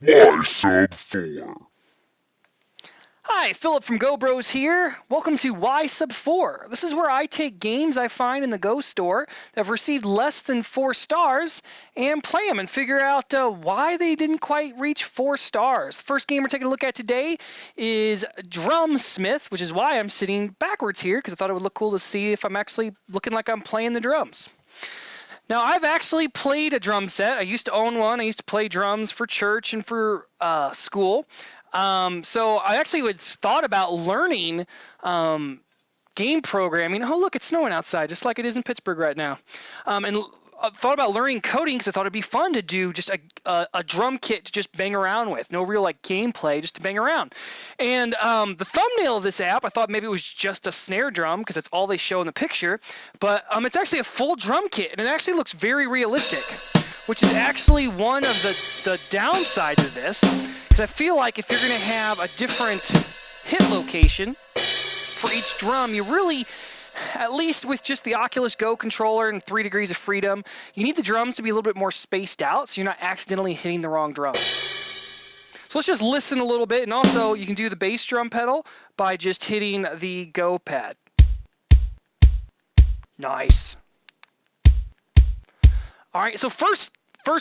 ySub4. Hi, Philip from Go Bros here. Welcome to ySub4. This is where I take games I find in the Go store that have received less than 4 stars and play them and figure out why they didn't quite reach 4 stars. The first game we're taking a look at today is Drumsmith, which is why I'm sitting backwards here because I thought it would look cool to see if I'm actually looking like I'm playing the drums. Now, I've actually played a drum set. I used to own one. I used to play drums for church and for school. So I actually thought about learning game programming. Oh, look, it's snowing outside, just like it is in Pittsburgh right now. And I thought about learning coding because I thought it'd be fun to do just a drum kit to just bang around with. No real like gameplay, just to bang around. And the thumbnail of this app, I thought maybe it was just a snare drum because that's all they show in the picture. But it's actually a full drum kit, and it actually looks very realistic, which is actually one of the downsides of this. Because I feel like if you're going to have a different hit location for each drum, you really, at least with just the Oculus Go controller and 3 degrees of freedom, you need the drums to be a little bit more spaced out so you're not accidentally hitting the wrong drum. So let's just listen a little bit, and also you can do the bass drum pedal by just hitting the Go pad. Nice. All right, so first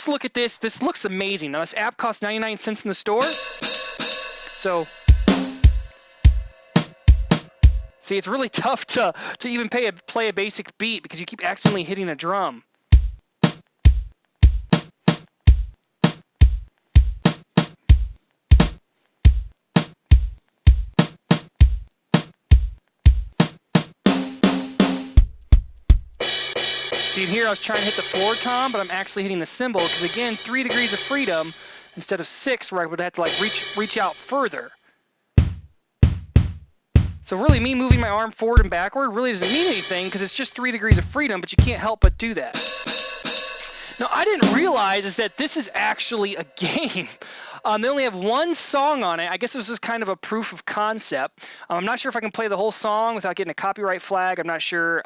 look at this. This looks amazing. Now, this app costs 99 cents in the store. So, see, it's really tough to even play a basic beat because you keep accidentally hitting a drum. See, here I was trying to hit the floor tom, but I'm actually hitting the cymbal because, again, 3 degrees of freedom instead of 6, where I would have to like reach out further. So really, me moving my arm forward and backward really doesn't mean anything because it's just 3 degrees of freedom, but you can't help but do that. Now, I didn't realize is that this is actually a game. They only have one song on it. I guess this is kind of a proof of concept. I'm not sure if I can play the whole song without getting a copyright flag. I'm not sure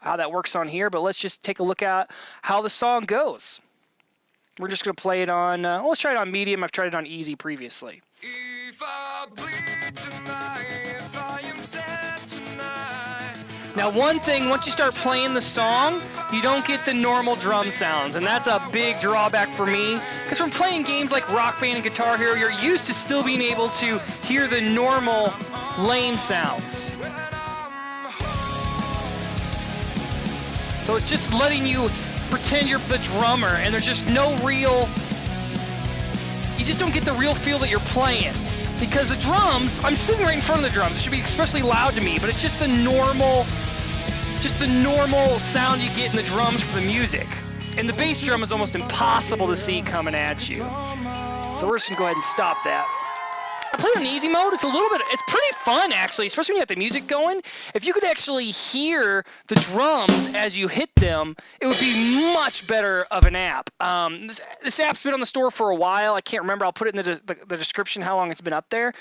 how that works on here, but let's just take a look at how the song goes. We're just going to play it on, let's try it on medium. I've tried it on easy previously. If I bleed tonight, if I am sad tonight. Now, one thing, once you start playing the song, you don't get the normal drum sounds, and that's a big drawback for me, because from playing games like Rock Band and Guitar Hero, you're used to still being able to hear the normal lame sounds. So it's just letting you pretend you're the drummer, and there's just no real, you just don't get the real feel that you're playing. Because the drums, I'm sitting right in front of the drums. It should be especially loud to me, but it's just the normal sound you get in the drums for the music. And the bass drum is almost impossible to see coming at you. So we're just gonna go ahead and stop that. I played on easy mode. It's pretty fun actually, especially when you have the music going. If you could actually hear the drums as you hit them, it would be much better of an app. This app's been on the store for a while. I can't remember. I'll put it in the description how long it's been up there.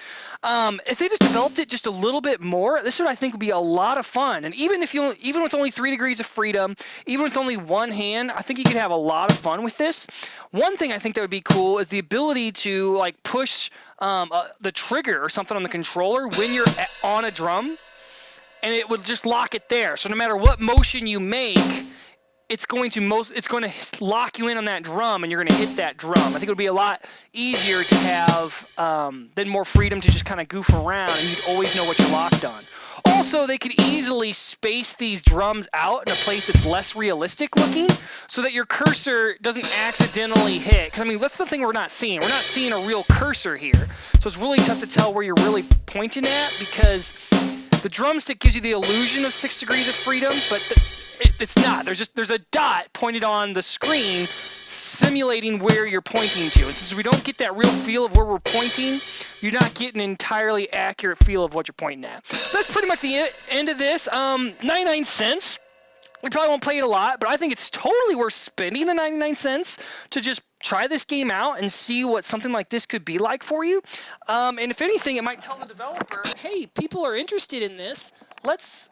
If they just developed it just a little bit more, this would, I think, would be a lot of fun. And even with only 3 degrees of freedom, even with only one hand, I think you could have a lot of fun with this. One thing I think that would be cool is the ability to like push the trigger or something on the controller when you're on a drum, and it would just lock it there. So no matter what motion you make, it's going to lock you in on that drum, and you're going to hit that drum. I think it would be a lot easier to have then more freedom to just kind of goof around, and you'd always know what you're locked on. Also, they could easily space these drums out in a place that's less realistic looking so that your cursor doesn't accidentally hit. Because, I mean, that's the thing we're not seeing. We're not seeing a real cursor here. So it's really tough to tell where you're really pointing at because the drumstick gives you the illusion of 6 degrees of freedom, but it's not. There's a dot pointed on the screen simulating where you're pointing to. And since we don't get that real feel of where we're pointing, you're not getting an entirely accurate feel of what you're pointing at. That's pretty much the end of this. 99 cents. We probably won't play it a lot, but I think it's totally worth spending the 99 cents to just try this game out and see what something like this could be like for you. And if anything, it might tell the developer, hey, people are interested in this. Let's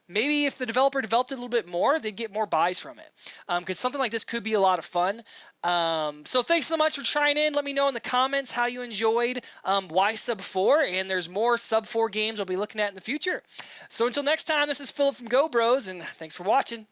maybe if the developer developed it a little bit more, they'd get more buys from it. Because something like this could be a lot of fun. So thanks so much for trying in. Let me know in the comments how you enjoyed ySub4, and there's more Sub 4 games I'll be looking at in the future. So until next time, this is Philip from Go Bros, and thanks for watching.